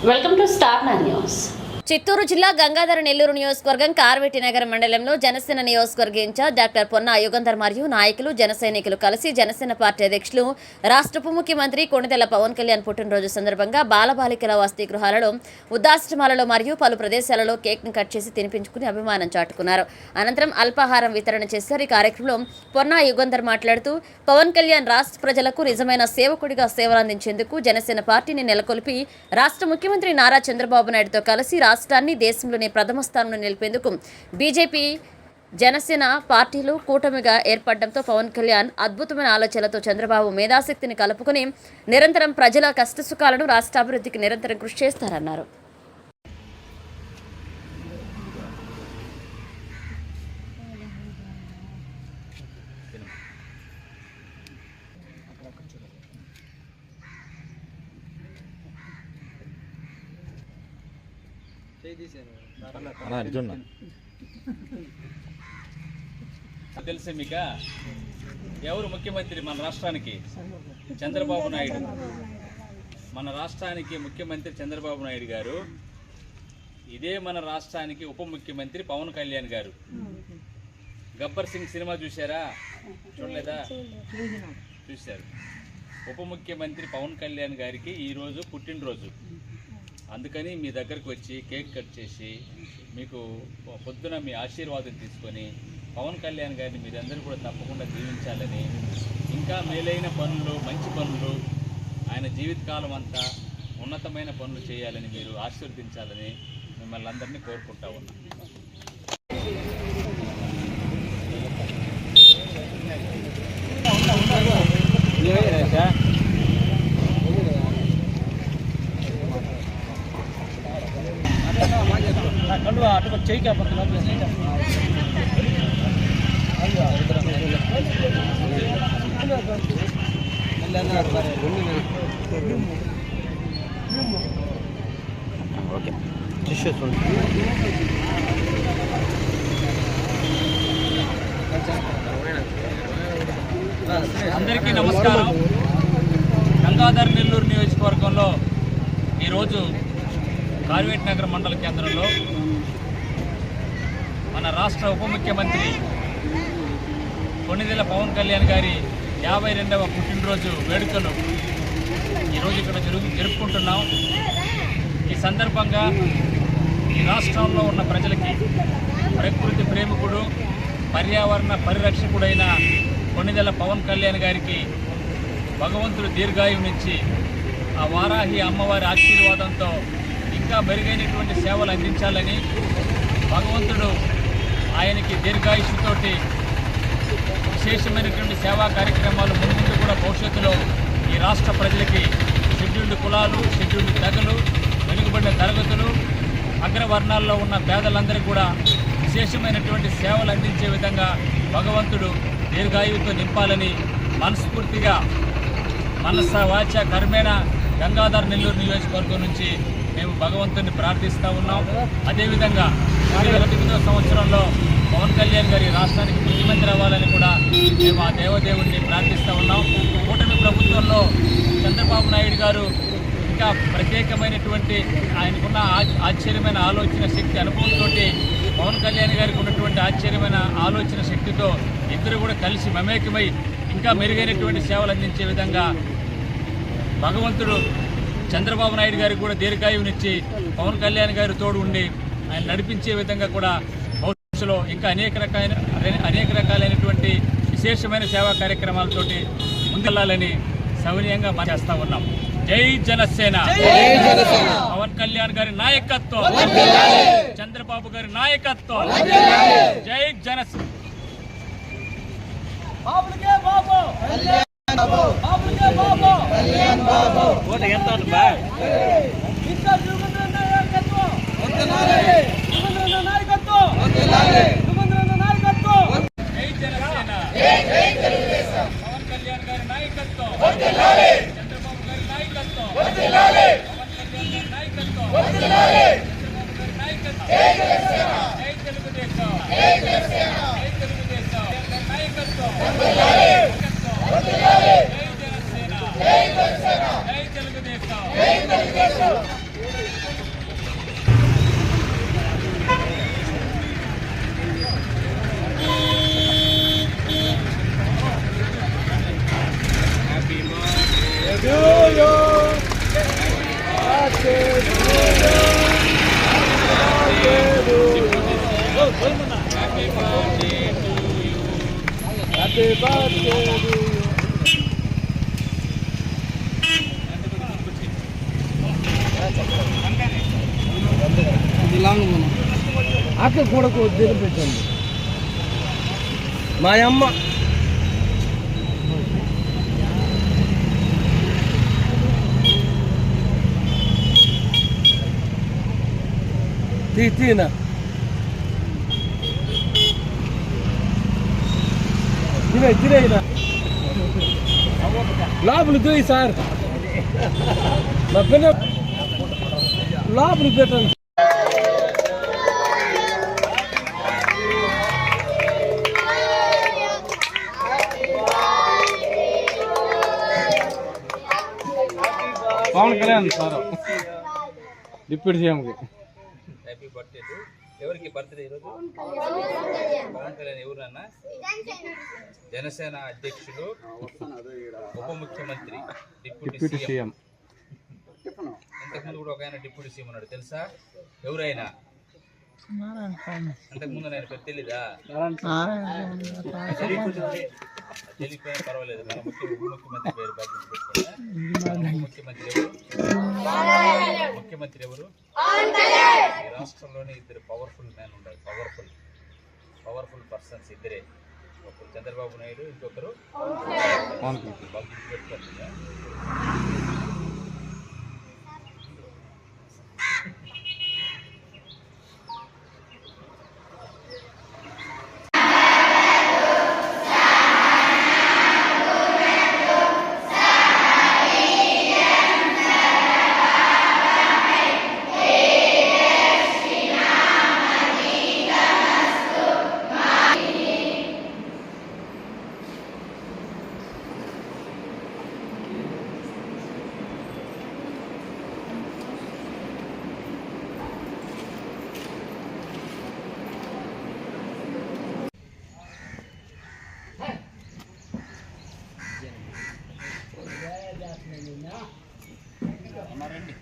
Welcome to star news. Chittoor జిల్లా గంగాధర నెల్లూరు నియోజకవర్గం కార్వేటి నగర మండలంలో జనసేన నియోజకవర్గ ఇన్ఛార్జ్ డాక్టర్ పొన్నా యుగంధర్ మరియు నాయకులు జన సైనికులు కలిసి జనసేన పార్టీ అధ్యక్షులు రాష్ట్ర ఉప ముఖ్యమంత్రి కొణిదెల పవన్ కళ్యాణ్ పుట్టినరోజు సందర్భంగా బాలబాలికల వసతి గృహాలలో వృద్ధాశ్రమాలలో మరియు పలు ప్రదేశాలలో కేక్ను కట్ చేసి తినిపించుకుని అభిమానం చాటుకున్నారు. అనంతరం అల్పాహారం వితరణ చేశారు. ఈ కార్యక్రమంలో పొన్నా యుగంధర్ మాట్లాడుతూ పవన్ కళ్యాణ్ రాష్ట్ర ప్రజలకు నిజమైన సేవకుడిగా సేవలందించేందుకు జనసేన పార్టీని నెలకొల్పి రాష్ట్ర ముఖ్యమంత్రి నారా చంద్రబాబు నాయుడుతో కలిసి రాష్ట్రాన్ని దేశంలోనే ప్రథమ స్థానంలో నిలిపేందుకు బీజేపీ జనసేన పార్టీలు కూటమిగా ఏర్పడడంతో పవన్ కళ్యాణ్ అద్భుతమైన ఆలోచనలతో చంద్రబాబు మేధాశక్తిని కలుపుకుని నిరంతరం ప్రజల కష్టసుఖాలను రాష్ట్ర అభివృద్ధికి నిరంతరం కృషి చేస్తారన్నారు. తెలుసు మీక ఎవరు ముఖ్యమంత్రి మన రాష్ట్రానికి? చంద్రబాబు నాయుడు. మన రాష్ట్రానికి ముఖ్యమంత్రి చంద్రబాబు నాయుడు గారు. ఇదే మన రాష్ట్రానికి ఉప ముఖ్యమంత్రి పవన్ కళ్యాణ్ గారు. గబ్బర్ సింగ్ సినిమా చూసారా? చూడలేదా? చూశారు. ఉప ముఖ్యమంత్రి పవన్ కళ్యాణ్ గారికి ఈరోజు పుట్టినరోజు. అందుకని మీ దగ్గరకు వచ్చి కేక్ కట్ చేసి మీకు పొద్దున మీ ఆశీర్వాదం తీసుకొని పవన్ కళ్యాణ్ గారిని మీరందరూ కూడా తప్పకుండా దీవించాలని, ఇంకా మేలైన పనులు, మంచి పనులు, ఆయన జీవితకాలం అంతా ఉన్నతమైన పనులు చేయాలని మీరు ఆశీర్వదించాలని మిమ్మల్ని అందరినీ కోరుకుంటా ఉన్నాను. అందరికీ నమస్కారం. గంగాధర నెల్లూరు నియోజకవర్గంలో ఈరోజు కార్వేటి నగర మండల కేంద్రంలో మన రాష్ట్ర ఉప ముఖ్యమంత్రి కొణిదెల పవన్ కళ్యాణ్ గారి 52వ పుట్టినరోజు వేడుకలు ఈరోజు ఇక్కడ జరుపుకుంటున్నాం. ఈ సందర్భంగా ఈ రాష్ట్రంలో ఉన్న ప్రజలకి ప్రకృతి ప్రేమికుడు, పర్యావరణ పరిరక్షకుడైన కొణిదెల పవన్ కళ్యాణ్ గారికి భగవంతుడు దీర్ఘాయువునిచ్చి ఆ వారాహి అమ్మవారి ఆశీర్వాదంతో ఇంకా మెరుగైనటువంటి సేవలు అందించాలని, భగవంతుడు ఆయనకి దీర్ఘాయుష్తోటి విశేషమైనటువంటి సేవా కార్యక్రమాలు ముందు కూడా భవిష్యత్తులో ఈ రాష్ట్ర ప్రజలకి షెడ్యూల్డ్ కులాలు, షెడ్యూల్డ్ తెగలు, వెనుకబడిన తరగతులు, అగ్రవర్ణాల్లో ఉన్న పేదలందరికీ కూడా విశేషమైనటువంటి సేవలు అందించే విధంగా భగవంతుడు దీర్ఘాయువుతో నింపాలని మనస్ఫూర్తిగా మనస వాచ కర్మేణ గంగాధర నెల్లూరు నియోజకవర్గం నుంచి మేము భగవంతుని ప్రార్థిస్తూ ఉన్నాం. అదేవిధంగా 2008వ సంవత్సరంలో పవన్ కళ్యాణ్ గారి రాష్ట్రానికి ముఖ్యమంత్రి అవ్వాలని కూడా మేము ఆ దేవదేవుడిని ప్రార్థిస్తూ ఉన్నాం. కూటమి ప్రభుత్వంలో చంద్రబాబు నాయుడు గారు ఇంకా ప్రత్యేకమైనటువంటి ఆయనకున్న ఆశ్చర్యమైన ఆలోచన శక్తి అనుభవంతో పవన్ కళ్యాణ్ గారికి ఉన్నటువంటి ఆశ్చర్యమైన ఆలోచన శక్తితో ఇద్దరు కూడా కలిసి మమేకమై ఇంకా మెరుగైనటువంటి సేవలు అందించే విధంగా భగవంతుడు చంద్రబాబు నాయుడు గారికి కూడా దీర్ఘాయువునిచ్చి పవన్ కళ్యాణ్ గారి తోడు ఉండి ఆయన నడిపించే విధంగా కూడా భవిష్యత్తులో ఇంకా అనేక రకాలైనటువంటి విశేషమైన సేవా కార్యక్రమాలతోటి ముందుకెళ్లాలని సవినయంగా చేస్తా ఉన్నాం. జై జనసేన. పవన్ కళ్యాణ్ గారి నాయకత్వం, చంద్రబాబు గారి నాయకత్వం. జై జనసేన. అక్క కూడా పెట్టండి మా అమ్మ తీనా తినేనా లోపలికి పోయి సార్ నా పిల్ల లోపలికి పెట్టండి. పవన్ కళ్యాణ్ సార్ డిప్యూటీ సీఎంకి హ్యాపీ బర్త్డే టు ఎవరికి బర్త్డే ఈరోజు? పవన్ కళ్యాణ్ ఎవరన్నా? జనసేన అధ్యక్షుడు, ఉప ముఖ్యమంత్రి, డిప్యూటీ సీఎం. ఇంతకుముందు కూడా ఒక ఆయన డిప్యూటీ సీఎం ఉన్నాడు, తెలుసా? ఎవరైనా అంతకుముందు ఆయన పేరు తెలీదా? తెలియకపోయినా పర్వాలేదు, మన ఉప ముఖ్యమంత్రి పేరు ముఖ్యమంత్రి ఎవరు? ఈ రాష్ట్రంలోనే ఇద్దరు పవర్ఫుల్ మ్యాన్ ఉన్నారు, పవర్ఫుల్ పర్సన్స్ ఇద్దరే. ఒకరు చంద్రబాబు నాయుడు, ఇంకొకరు పెట్టుకోండి. రండి.